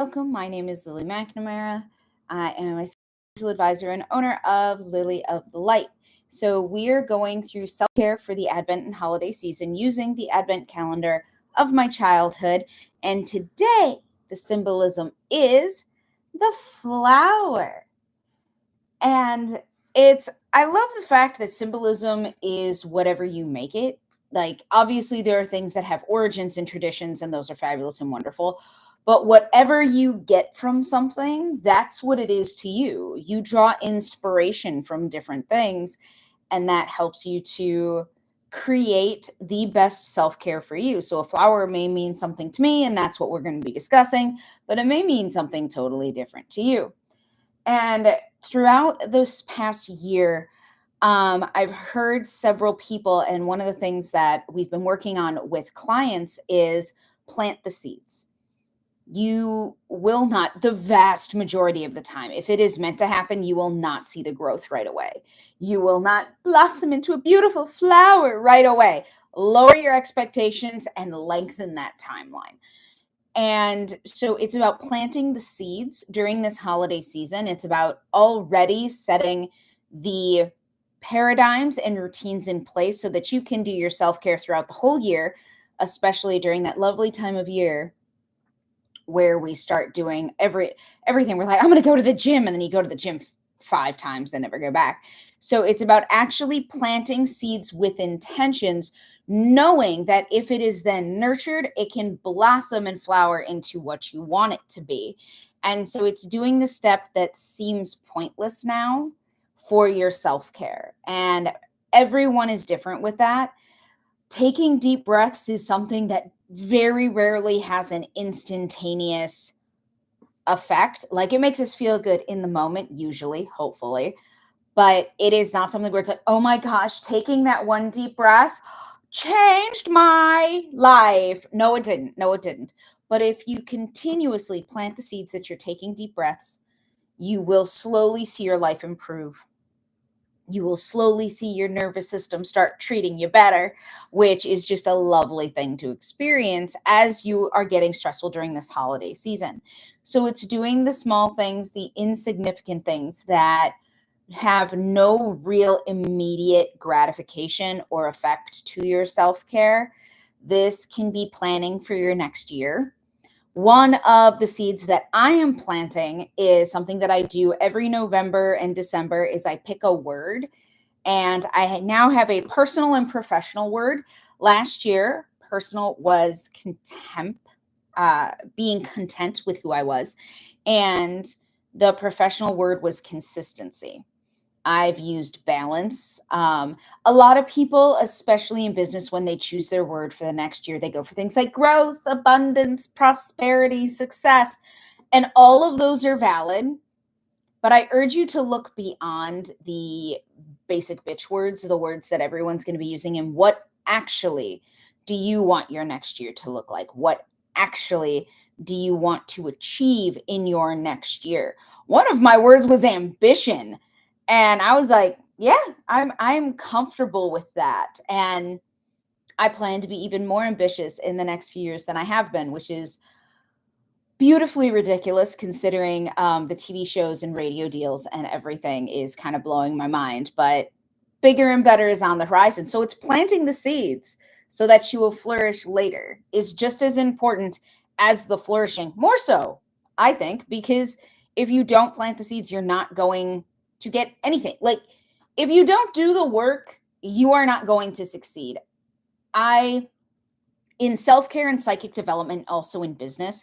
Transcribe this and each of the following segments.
Welcome. My name is Lily McNamara. I am a spiritual advisor and owner of Lily of the Light. So, we are going through self care for the Advent and holiday season using the Advent calendar of my childhood. And today, the symbolism is the flower. And I love the fact that symbolism is whatever you make it. Like, obviously, there are things that have origins and traditions, and those are fabulous and wonderful. But whatever you get from something, that's what it is to you. You draw inspiration from different things, and that helps you to create the best self care for you. So, a flower may mean something to me, and that's what we're going to be discussing, but it may mean something totally different to you. And throughout this past year, I've heard several people, and one of the things that we've been working on with clients is plant the seeds. You will not, the vast majority of the time, if it is meant to happen, you will not see the growth right away. You will not blossom into a beautiful flower right away. Lower your expectations and lengthen that timeline. And so it's about planting the seeds during this holiday season. It's about already setting the paradigms and routines in place so that you can do your self care throughout the whole year, especially during that lovely time of year where we start doing everything. We're like, I'm going to go to the gym, and then you go to the gym 5 times and never go back. So it's about actually planting seeds with intentions, knowing that if it is then nurtured, it can blossom and flower into what you want it to be. And so it's doing the step that seems pointless now for your self-care. And everyone is different with that. Taking deep breaths is something that very rarely has an instantaneous effect. Like, it makes us feel good in the moment, usually, hopefully, but it is not something where it's like, oh my gosh, taking that one deep breath changed my life. No, it didn't. No, it didn't. But if you continuously plant the seeds that you're taking deep breaths, you will slowly see your life improve. You will slowly see your nervous system start treating you better, which is just a lovely thing to experience as you are getting stressful during this holiday season. So it's doing the small things, the insignificant things that have no real immediate gratification or effect to your self care. This can be planning for your next year. One of the seeds that I am planting is something that I do every November and December is I pick a word, and I now have a personal and professional word. Last year, personal was contempt, being content with who I was, and the professional word was consistency. I've used balance. A lot of people, especially in business, when they choose their word for the next year, they go for things like growth, abundance, prosperity, success, and all of those are valid. But I urge you to look beyond the basic bitch words, the words that everyone's going to be using, and what actually do you want your next year to look like? What actually do you want to achieve in your next year? One of my words was ambition. And I was like, yeah, I'm comfortable with that. And I plan to be even more ambitious in the next few years than I have been, which is beautifully ridiculous considering the TV shows and radio deals and everything is kind of blowing my mind. But bigger and better is on the horizon. So it's planting the seeds so that you will flourish later is just as important as the flourishing. More so, I think, because if you don't plant the seeds, you're not going to get anything. Like, if you don't do the work, you are not going to succeed. In self-care and psychic development, also in business,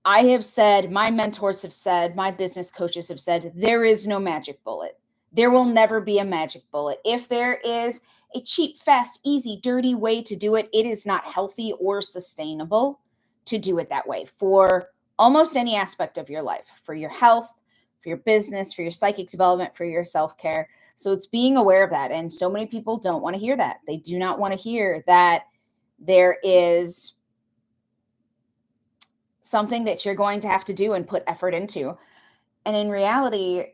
I have said, my mentors have said, my business coaches have said, there is no magic bullet. There will never be a magic bullet. If there is a cheap, fast, easy, dirty way to do it, it is not healthy or sustainable to do it that way for almost any aspect of your life, for your health, for your business, for your psychic development, for your self care. So it's being aware of that. And so many people don't want to hear that. They do not want to hear that there is something that you're going to have to do and put effort into. And in reality,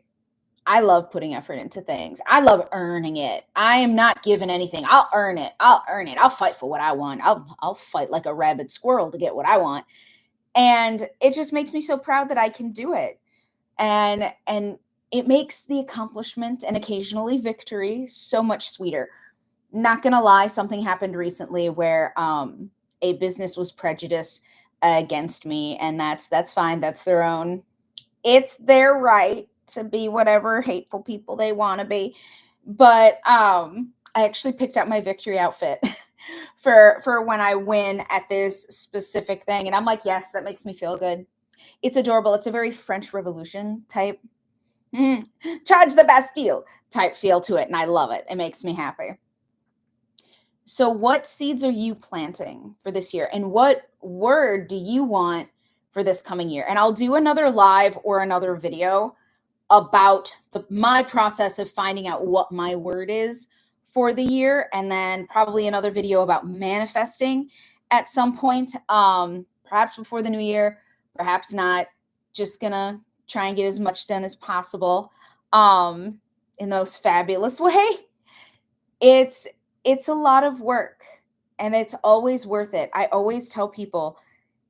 I love putting effort into things. I love earning it. I am not given anything. I'll earn it. I'll earn it. I'll fight for what I want. I'll fight like a rabid squirrel to get what I want. And it just makes me so proud that I can do it. And it makes the accomplishment and occasionally victory so much sweeter. Not gonna lie, something happened recently where a business was prejudiced against me, and that's fine. That's their own, it's their right to be whatever hateful people they want to be. But I actually picked out my victory outfit for when I win at this specific thing, and I'm like, yes, that makes me feel good. It's adorable. It's a very French Revolution type, mm, charge the Bastille type feel to it, and I love it. It makes me happy. So, what seeds are you planting for this year? And what word do you want for this coming year? And I'll do another live or another video about my process of finding out what my word is for the year. And then probably another video about manifesting at some point, perhaps before the new year, perhaps not. Just gonna try and get as much done as possible in the most fabulous way. It's it's a lot of work, and it's always worth it. I always tell people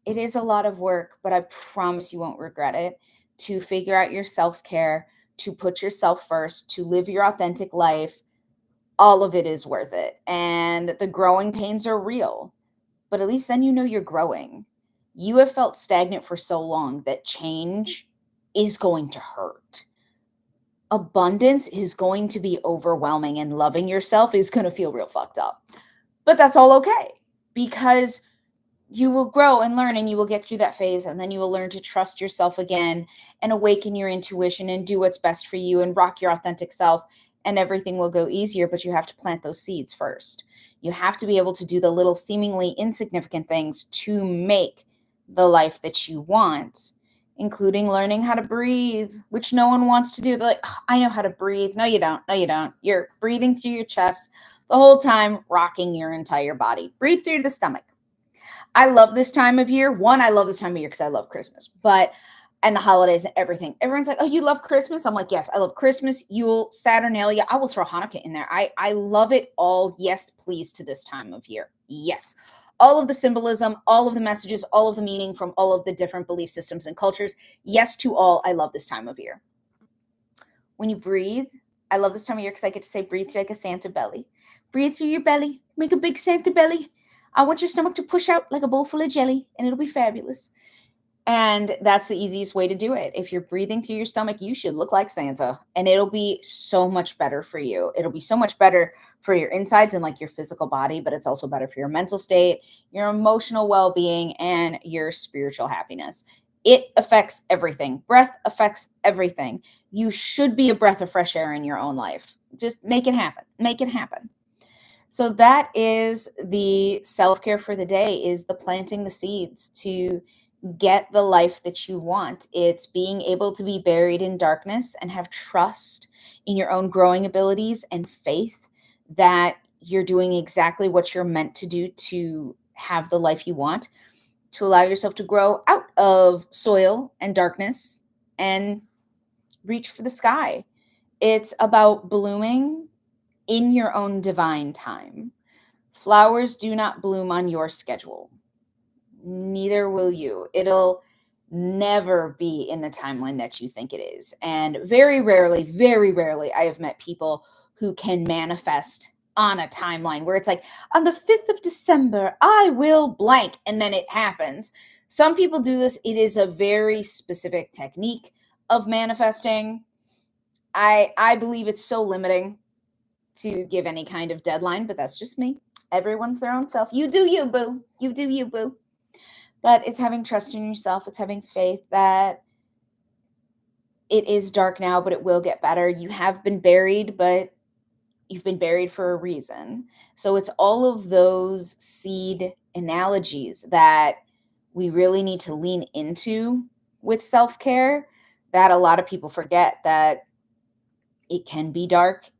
it is a lot of work, but I promise you won't regret it. To figure out your self-care, to put yourself first, to live your authentic life, all of it is worth it. And the growing pains are real, but at least then you know you're growing. You have felt stagnant for so long that change is going to hurt. Abundance is going to be overwhelming, and loving yourself is going to feel real fucked up. But that's all okay, because you will grow and learn, and you will get through that phase, and then you will learn to trust yourself again and awaken your intuition and do what's best for you and rock your authentic self, and everything will go easier. But you have to plant those seeds first. You have to be able to do the little seemingly insignificant things to make the life that you want, including learning how to breathe, which no one wants to do. They're like, "Oh, I know how to breathe." No, you don't. No, you don't. You're breathing through your chest the whole time, rocking your entire body. Breathe through the stomach. I love this time of year. One, I love this time of year because I love Christmas, but and the holidays and everything. Everyone's like, "Oh, you love Christmas?" I'm like, "Yes, I love Christmas, Yule, Saturnalia." I will throw Hanukkah in there. I love it all. Yes, please, to this time of year. Yes. All of the symbolism, all of the messages, all of the meaning from all of the different belief systems and cultures. Yes to all. I love this time of year. When you breathe, I love this time of year because I get to say breathe like a Santa belly. Breathe through your belly. Make a big Santa belly. I want your stomach to push out like a bowl full of jelly, and it'll be fabulous. And that's the easiest way to do it. If you're breathing through your stomach, you should look like Santa, and it'll be so much better for you. It'll be so much better for your insides and like your physical body, but it's also better for your mental state, your emotional well being, and your spiritual happiness. It affects everything. Breath affects everything. You should be a breath of fresh air in your own life. Just make it happen. Make it happen. So that is the self-care for the day, is the planting the seeds to get the life that you want. It's being able to be buried in darkness and have trust in your own growing abilities and faith that you're doing exactly what you're meant to do to have the life you want, to allow yourself to grow out of soil and darkness and reach for the sky. It's about blooming in your own divine time. Flowers do not bloom on your schedule. Neither will you. It'll never be in the timeline that you think it is. And very rarely, I have met people who can manifest on a timeline where it's like, on the 5th of December, I will blank, and then it happens. Some people do this. It is a very specific technique of manifesting. I believe it's so limiting to give any kind of deadline, but that's just me. Everyone's their own self. You do you, boo. You do you, boo. But it's having trust in yourself. It's having faith that it is dark now, but it will get better. You have been buried, but you've been buried for a reason. So it's all of those seed analogies that we really need to lean into with self-care, that a lot of people forget that it can be dark.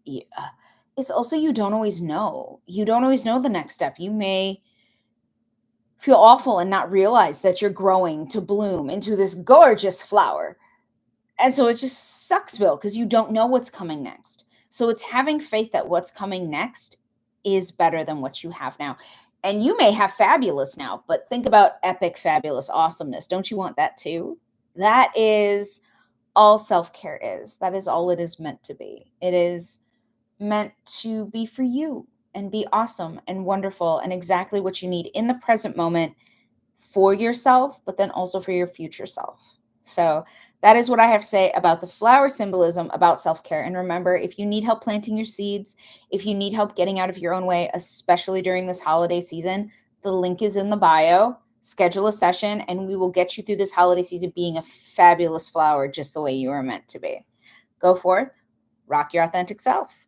It's also, you don't always know. You don't always know the next step. You may feel awful and not realize that you're growing to bloom into this gorgeous flower. And so it just sucks, Bill, because you don't know what's coming next. So it's having faith that what's coming next is better than what you have now. And you may have fabulous now, but think about epic, fabulous awesomeness. Don't you want that too? That is all self care is. That is all it is meant to be. It is meant to be for you and be awesome and wonderful and exactly what you need in the present moment for yourself, but then also for your future self. So that is what I have to say about the flower symbolism about self care. And remember, if you need help planting your seeds, if you need help getting out of your own way, especially during this holiday season, the link is in the bio. Schedule a session and we will get you through this holiday season being a fabulous flower just the way you are meant to be. Go forth, rock your authentic self.